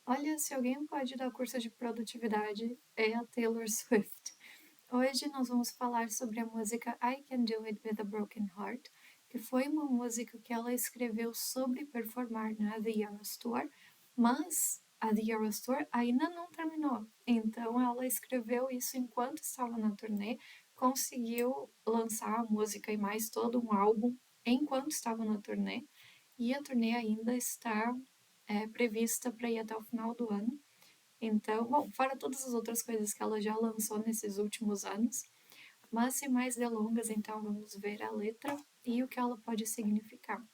Olha, se alguém pode dar curso de produtividade, é a Taylor Swift. Hoje nós vamos falar sobre a música I Can Do It With a Broken Heart, que foi uma música que ela escreveu sobre performar na The Eras Tour, mas a The Eras Tour ainda não terminou. Então ela escreveu isso enquanto estava na turnê, conseguiu lançar a música e mais todo um álbum enquanto estava na turnê, e a turnê ainda está prevista para ir até o final do ano. Então, bom, fora todas as outras coisas que ela já lançou nesses últimos anos, mas sem mais delongas, então vamos ver a letra e o que ela pode significar.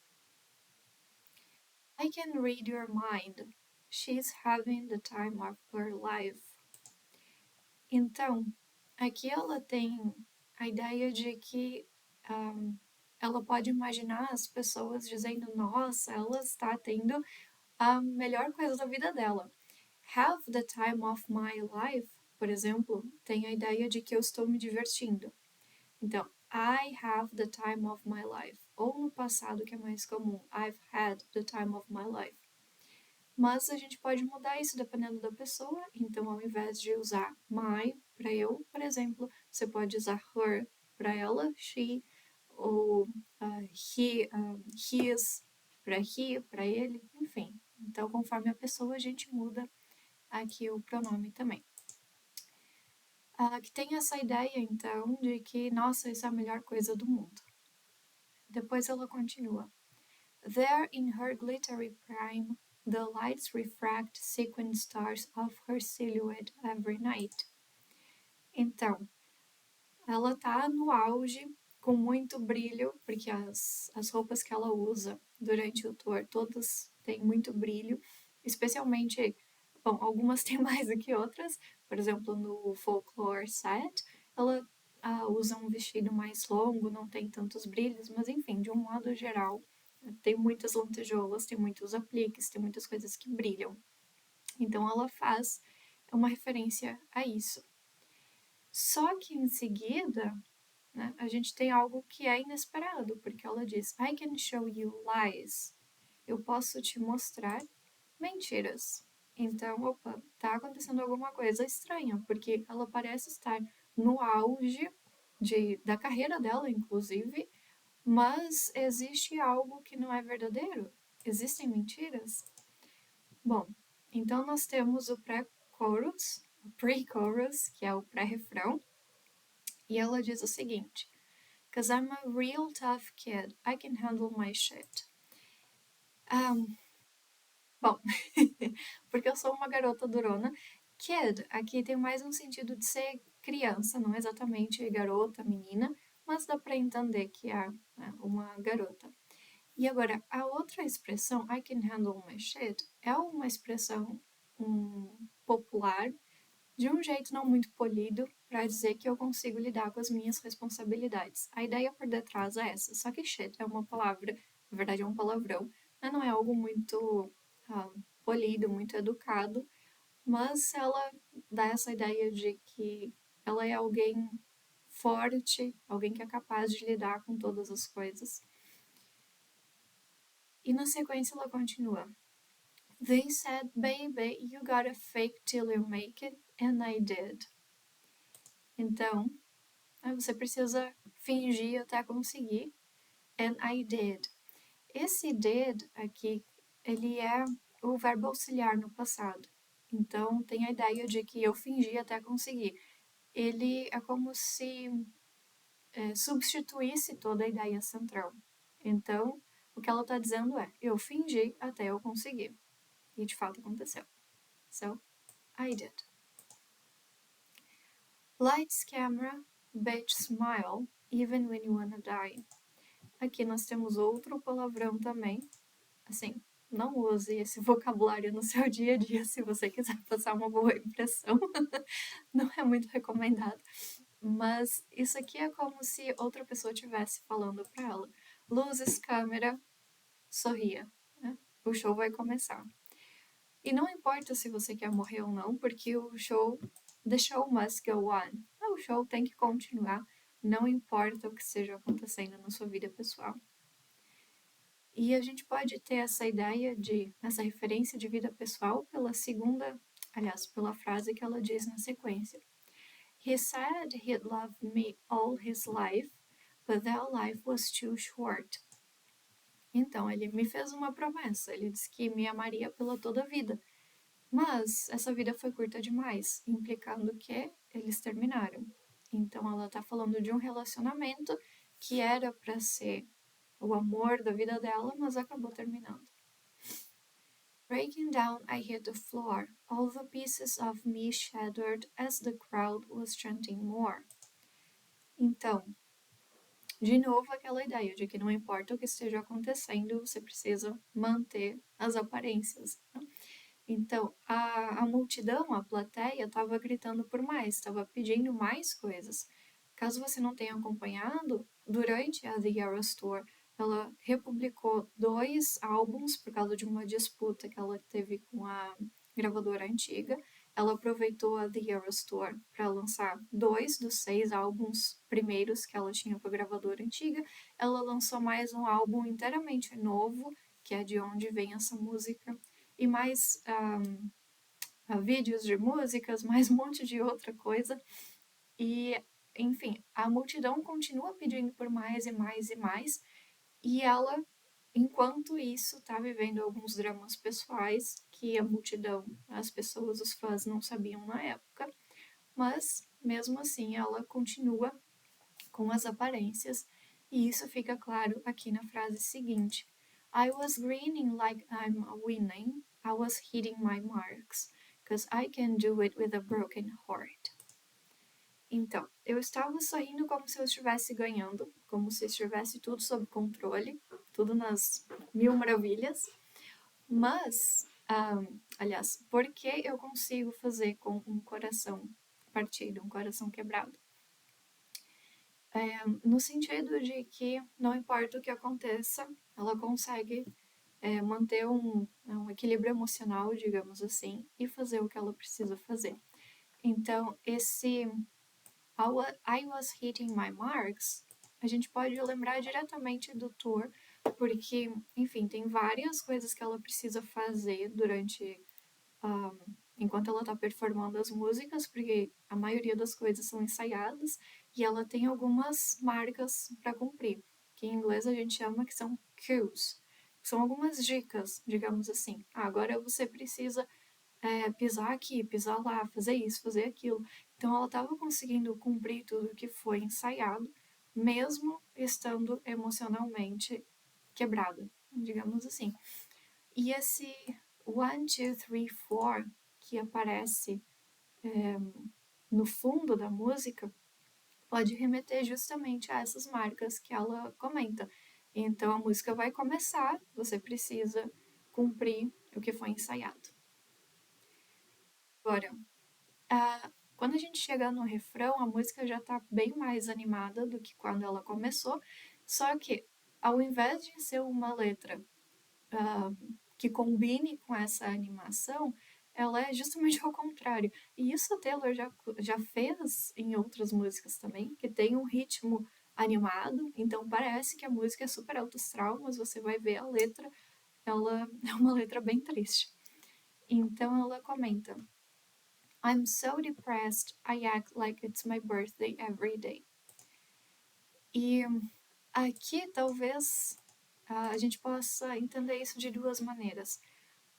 I can read your mind. She's having the time of her life. Então, aqui ela tem a ideia de que ela pode imaginar as pessoas dizendo: nossa, ela está tendo a melhor coisa da vida dela. Have the time of my life, por exemplo, tem a ideia de que eu estou me divertindo. Então, I have the time of my life. Ou no passado, que é mais comum, I've had the time of my life. Mas a gente pode mudar isso dependendo da pessoa. Então, ao invés de usar my para eu, por exemplo, você pode usar her para ela, she, ou his para he, para ele, enfim. Então, conforme a pessoa, a gente muda aqui o pronome também. Que tem essa ideia, então, de que, nossa, isso é a melhor coisa do mundo. Depois ela continua. There in her glittery prime, the lights refract sequin stars of her silhouette every night. Então, ela tá no auge, com muito brilho, porque as roupas que ela usa durante o tour, todas têm muito brilho, especialmente, bom, algumas têm mais do que outras, por exemplo, no Folklore Set, ela usa um vestido mais longo, não tem tantos brilhos, mas enfim, de um modo geral, tem muitas lantejoulas, tem muitos apliques, tem muitas coisas que brilham. Então ela faz uma referência a isso. Só que em seguida, né, a gente tem algo que é inesperado, porque ela diz: I can show you lies. Eu posso te mostrar mentiras. Então, opa, tá acontecendo alguma coisa estranha, porque ela parece estar no auge da carreira dela, inclusive, mas existe algo que não é verdadeiro. Existem mentiras? Bom, então nós temos o pré-chorus, o pre-chorus, que é o pré-refrão, e ela diz o seguinte: Cause I'm a real tough kid, I can handle my shit. Bom, porque eu sou uma garota durona. Kid, aqui tem mais um sentido de ser criança, não exatamente garota, menina, mas dá para entender que é, né, uma garota. E agora, a outra expressão, I can handle my shit, é uma expressão popular, de um jeito não muito polido, para dizer que eu consigo lidar com as minhas responsabilidades. A ideia por detrás é essa, só que shit é uma palavra, na verdade é um palavrão, mas não é algo muito polido, muito educado, mas ela dá essa ideia de que ela é alguém forte, alguém que é capaz de lidar com todas as coisas. E na sequência ela continua. They said, baby, you gotta fake till you make it, and I did. Então, você precisa fingir até conseguir, and I did. Esse did aqui, ele é o verbo auxiliar no passado. Então, tem a ideia de que eu fingi até conseguir. Ele é como se substituísse toda a ideia central. Então, o que ela está dizendo é: eu fingi até eu conseguir. E de fato aconteceu. So, I did. Lights, camera, bitch, smile, even when you wanna die. Aqui nós temos outro palavrão também. Assim, não use esse vocabulário no seu dia a dia se você quiser passar uma boa impressão. Não é muito recomendado. Mas isso aqui é como se outra pessoa estivesse falando para ela. Luzes, câmera, sorria. Né? O show vai começar. E não importa se você quer morrer ou não, porque the show must go on. O show tem que continuar, não importa o que esteja acontecendo na sua vida pessoal. E a gente pode ter essa referência de vida pessoal pela frase que ela diz na sequência. He said he'd love me all his life, but that life was too short. Então, ele me fez uma promessa, ele disse que me amaria pela toda a vida. Mas essa vida foi curta demais, implicando que eles terminaram. Então, ela tá falando de um relacionamento que era para ser o amor da vida dela, mas acabou terminando. Breaking down, I hit the floor. All the pieces of me shattered as the crowd was chanting more. Então, de novo aquela ideia de que não importa o que esteja acontecendo, você precisa manter as aparências. Então, a multidão, a plateia, estava gritando por mais, estava pedindo mais coisas. Caso você não tenha acompanhado, durante a The Eras Tour, ela republicou 2 álbuns por causa de uma disputa que ela teve com a gravadora antiga. Ela aproveitou a The Eras Tour para lançar 2 dos 6 álbuns primeiros que ela tinha com a gravadora antiga. Ela lançou mais um álbum inteiramente novo, que é de onde vem essa música, e mais vídeos de músicas, mais um monte de outra coisa. E, enfim, a multidão continua pedindo por mais e mais e mais, e ela, enquanto isso, está vivendo alguns dramas pessoais que a multidão, as pessoas, os fãs não sabiam na época, mas mesmo assim ela continua com as aparências, e isso fica claro aqui na frase seguinte: I was grinning like I'm winning, I was hitting my marks, 'cause I can do it with a broken heart. Então, eu estava sorrindo como se eu estivesse ganhando, como se estivesse tudo sob controle, tudo nas mil maravilhas, mas, aliás, por que eu consigo fazer com um coração partido, um coração quebrado? No sentido de que não importa o que aconteça, ela consegue manter um equilíbrio emocional, digamos assim, e fazer o que ela precisa fazer. Então, esse I was hitting my marks, a gente pode lembrar diretamente do tour, porque, enfim, tem várias coisas que ela precisa fazer enquanto ela está performando as músicas, porque a maioria das coisas são ensaiadas, e ela tem algumas marcas para cumprir, que em inglês a gente chama que são cues, que são algumas dicas, digamos assim. Agora você precisa pisar aqui, pisar lá, fazer isso, fazer aquilo. Então ela estava conseguindo cumprir tudo que foi ensaiado, mesmo estando emocionalmente quebrada, digamos assim. E esse 1, 2, 3, 4 que aparece no fundo da música pode remeter justamente a essas marcas que ela comenta. Então a música vai começar, você precisa cumprir o que foi ensaiado. Agora, quando a gente chega no refrão, a música já está bem mais animada do que quando ela começou, só que ao invés de ser uma letra que combine com essa animação, ela é justamente ao contrário. E isso a Taylor já fez em outras músicas também, que tem um ritmo animado, então parece que a música é super alto astral, mas você vai ver a letra, ela é uma letra bem triste. Então ela comenta: I'm so depressed, I act like it's my birthday every day. E aqui talvez a gente possa entender isso de 2 maneiras.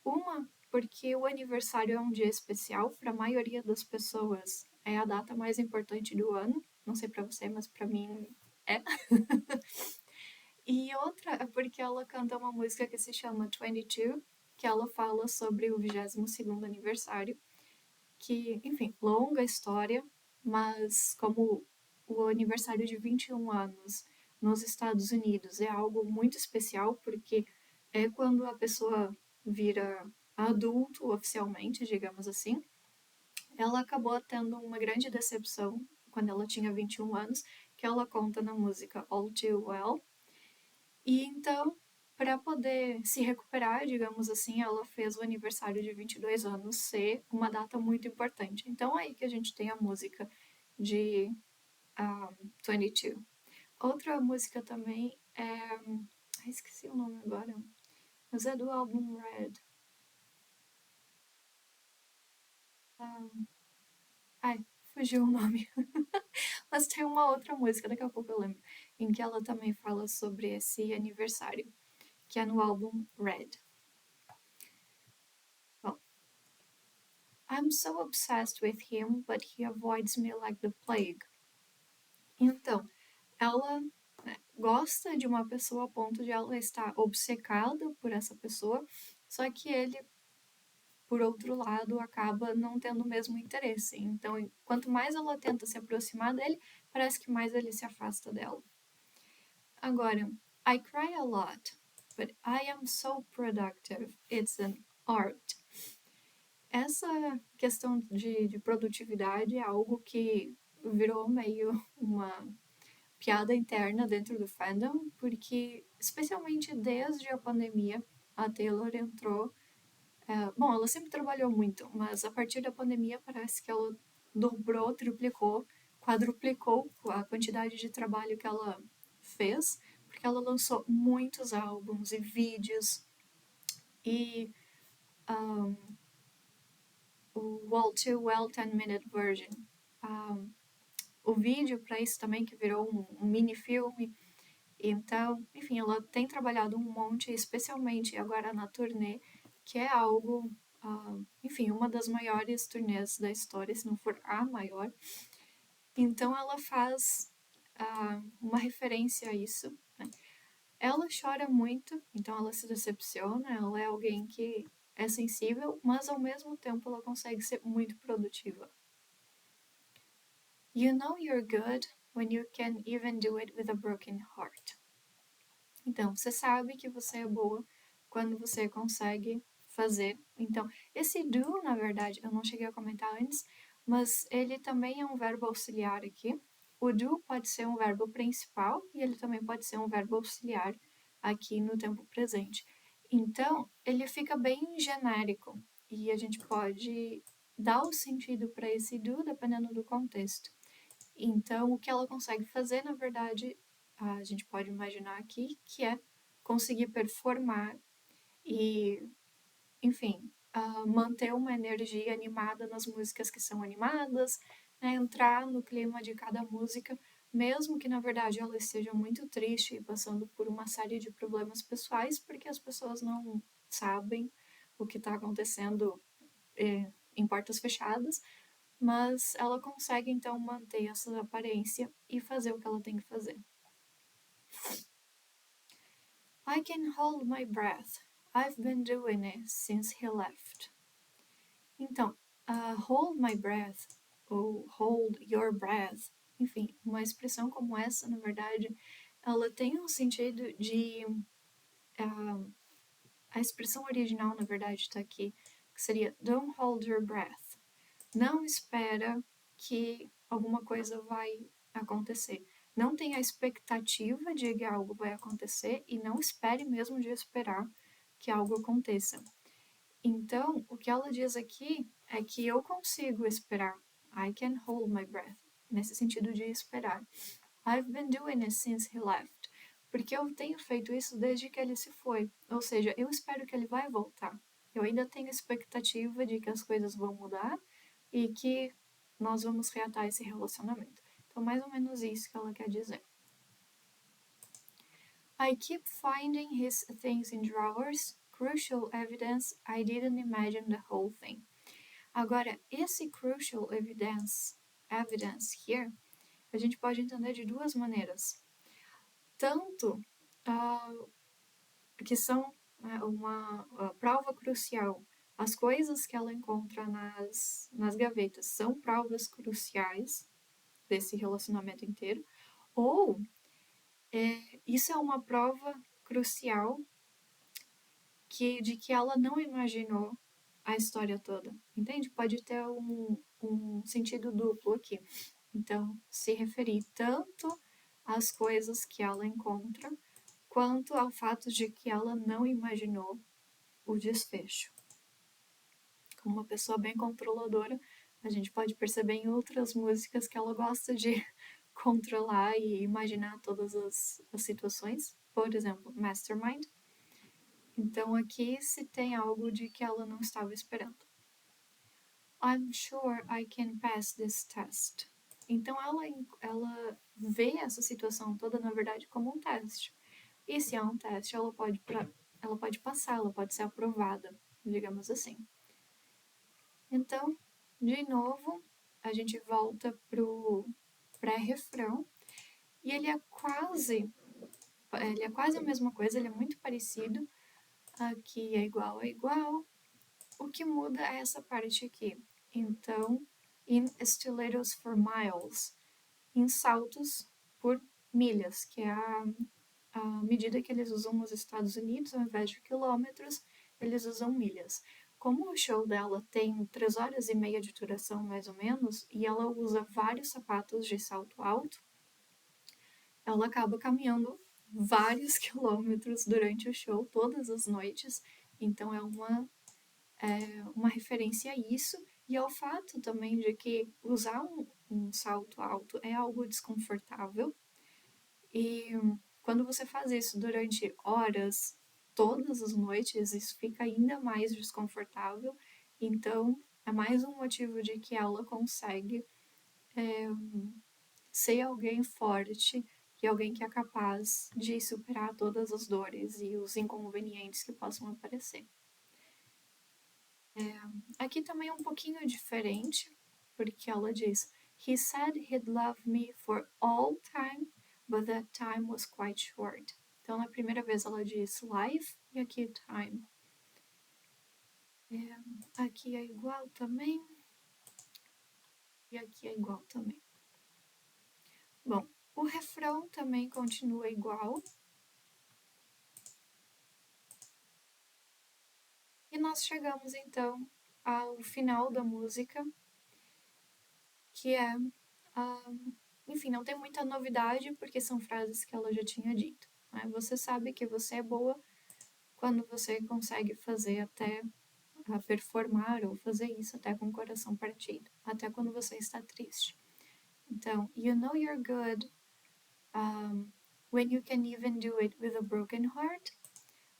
Uma, porque o aniversário é um dia especial, para a maioria das pessoas é a data mais importante do ano. Não sei para você, mas para mim é. E outra é porque ela canta uma música que se chama 22, que ela fala sobre o 22º aniversário, que, enfim, longa história, mas como o aniversário de 21 anos nos Estados Unidos é algo muito especial, porque é quando a pessoa vira adulto oficialmente, digamos assim, ela acabou tendo uma grande decepção quando ela tinha 21 anos, que ela conta na música All Too Well. E então, para poder se recuperar, digamos assim, ela fez o aniversário de 22 anos ser uma data muito importante. Então, é aí que a gente tem a música de 22. Outra música também é Ai, esqueci o nome agora. Mas é do álbum Red. Ah, ai, fugiu o nome. Mas tem uma outra música, daqui a pouco eu lembro, em que ela também fala sobre esse aniversário, que é no álbum Red. Bom, I'm so obsessed with him, but he avoids me like the plague. Então, ela, né, gosta de uma pessoa a ponto de ela estar obcecada por essa pessoa, só que ele, por outro lado, acaba não tendo o mesmo interesse. Então, quanto mais ela tenta se aproximar dele, parece que mais ele se afasta dela. Agora, I cry a lot, but I am so productive. It's an art. Essa questão de produtividade é algo que virou meio uma piada interna dentro do fandom, porque, especialmente desde a pandemia, a Taylor entrou. Bom, ela sempre trabalhou muito, mas a partir da pandemia parece que ela dobrou, triplicou, quadruplicou a quantidade de trabalho que ela fez, porque ela lançou muitos álbuns e vídeos e um, o All Too Well 10-Minute Version. Um, o vídeo para isso também, que virou um mini-filme. Então, enfim, ela tem trabalhado um monte, especialmente agora na turnê, que é algo, enfim, uma das maiores turnês da história, se não for a maior. Então, ela faz uma referência a isso, né? Ela chora muito, então ela se decepciona, ela é alguém que é sensível, mas ao mesmo tempo ela consegue ser muito produtiva. You know you're good when you can even do it with a broken heart. Então, você sabe que você é boa quando você consegue fazer. Então, esse do, na verdade, eu não cheguei a comentar antes, mas ele também é um verbo auxiliar aqui. O do pode ser um verbo principal e ele também pode ser um verbo auxiliar aqui no tempo presente. Então, ele fica bem genérico e a gente pode dar o sentido para esse do dependendo do contexto. Então, o que ela consegue fazer, na verdade, a gente pode imaginar aqui, que é conseguir performar e, enfim, manter uma energia animada nas músicas que são animadas, né, entrar no clima de cada música, mesmo que, na verdade, ela esteja muito triste e passando por uma série de problemas pessoais, porque as pessoas não sabem o que está acontecendo em portas fechadas, mas ela consegue então manter essa aparência e fazer o que ela tem que fazer. I can hold my breath. I've been doing it since he left. Então, hold my breath ou hold your breath, enfim, uma expressão como essa, na verdade, ela tem um sentido de a expressão original, na verdade, está aqui, que seria don't hold your breath. Não espera que alguma coisa vai acontecer. Não tenha a expectativa de que algo vai acontecer e não espere mesmo de esperar que algo aconteça. Então, o que ela diz aqui é que eu consigo esperar. I can hold my breath. Nesse sentido de esperar. I've been doing it since he left. Porque eu tenho feito isso desde que ele se foi. Ou seja, eu espero que ele vai voltar. Eu ainda tenho expectativa de que as coisas vão mudar e que nós vamos reatar esse relacionamento. Então, mais ou menos isso que ela quer dizer. I keep finding his things in drawers, crucial evidence I didn't imagine the whole thing. Agora, esse crucial evidence here, a gente pode entender de duas maneiras. Tanto que são uma prova crucial. As coisas que ela encontra nas gavetas são provas cruciais desse relacionamento inteiro, ou isso é uma prova crucial de que ela não imaginou a história toda, entende? Pode ter um sentido duplo aqui. Então, se referir tanto às coisas que ela encontra, quanto ao fato de que ela não imaginou o desfecho. Como uma pessoa bem controladora, a gente pode perceber em outras músicas que ela gosta de controlar e imaginar todas as situações. Por exemplo, Mastermind. Então aqui se tem algo de que ela não estava esperando. I'm sure I can pass this test. Então ela vê essa situação toda, na verdade, como um teste. E se é um teste, ela pode passar, ela pode ser aprovada, digamos assim. Então, de novo, a gente volta pro pré-refrão e ele é quase a mesma coisa, ele é muito parecido. Aqui é igual. O que muda é essa parte aqui. Então, in stilettos for miles, em saltos por milhas, que é a medida que eles usam nos Estados Unidos, ao invés de quilômetros, eles usam milhas. Como o show dela tem 3 horas e meia de duração, mais ou menos, e ela usa vários sapatos de salto alto, ela acaba caminhando vários quilômetros durante o show, todas as noites. Então é uma referência a isso e ao fato também de que usar um salto alto é algo desconfortável. E quando você faz isso durante horas, todas as noites, isso fica ainda mais desconfortável. Então, é mais um motivo de que ela consegue ser alguém forte e alguém que é capaz de superar todas as dores e os inconvenientes que possam aparecer. Aqui também é um pouquinho diferente, porque ela diz: He said he'd love me for all time, but that time was quite short. Então, na primeira vez ela diz life e aqui time. Aqui é igual também. E aqui é igual também. Bom, o refrão também continua igual. E nós chegamos então ao final da música, que é. Enfim, não tem muita novidade, porque são frases que ela já tinha dito. Né? Você sabe que você é boa quando você consegue fazer até performar ou fazer isso até com o coração partido, até quando você está triste. Então, you know you're good when you can even do it with a broken heart.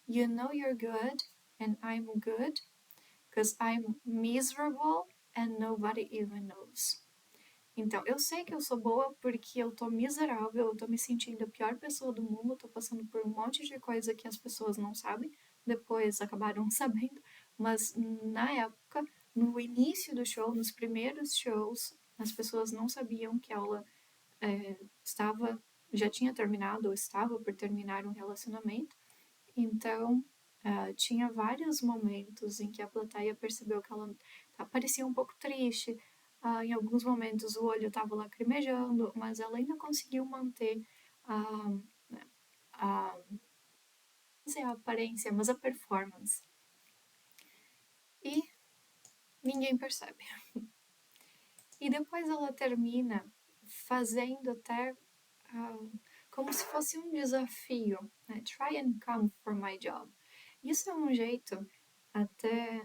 You know you're good and I'm good because I'm miserable and nobody even knows. Então, eu sei que eu sou boa porque eu tô miserável, eu tô me sentindo a pior pessoa do mundo, tô passando por um monte de coisa que as pessoas não sabem, depois acabaram sabendo, mas na época, no início do show, nos primeiros shows, as pessoas não sabiam que ela já tinha terminado ou estava por terminar um relacionamento, então tinha vários momentos em que a plateia percebeu que ela parecia um pouco triste. Em alguns momentos o olho estava lacrimejando, mas ela ainda conseguiu manter a, a, não sei a aparência, mas a performance. E ninguém percebe. E depois ela termina fazendo até como se fosse um desafio, né? Try and come for my job. Isso é um jeito até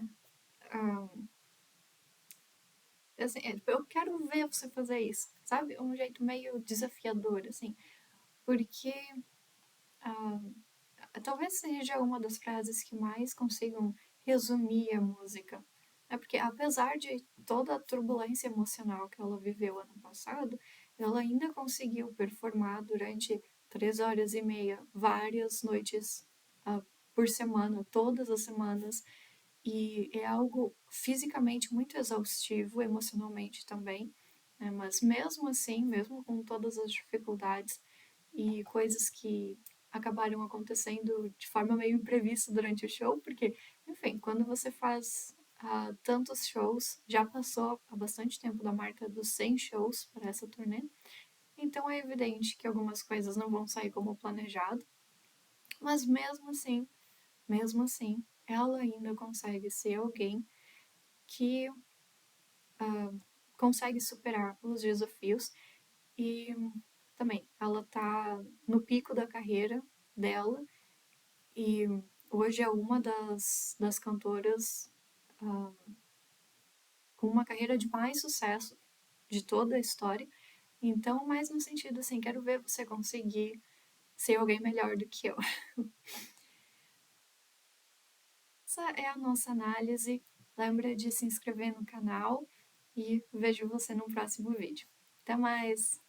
assim, eu quero ver você fazer isso, sabe? Um jeito meio desafiador, assim, porque talvez seja uma das frases que mais consigam resumir a música. É porque apesar de toda a turbulência emocional que ela viveu ano passado, ela ainda conseguiu performar durante 3 horas e meia, várias noites por semana, todas as semanas, e é algo fisicamente muito exaustivo, emocionalmente também, né? Mas mesmo assim, mesmo com todas as dificuldades e coisas que acabaram acontecendo de forma meio imprevista durante o show, porque, enfim, quando você faz tantos shows, já passou há bastante tempo da marca dos 100 shows para essa turnê, então é evidente que algumas coisas não vão sair como planejado, mas mesmo assim, ela ainda consegue ser alguém que consegue superar os desafios e também ela tá no pico da carreira dela e hoje é uma das cantoras com uma carreira de mais sucesso de toda a história Então, mais no sentido assim, quero ver você conseguir ser alguém melhor do que eu. Essa é a nossa análise. Lembra de se inscrever no canal e vejo você no próximo vídeo. Até mais!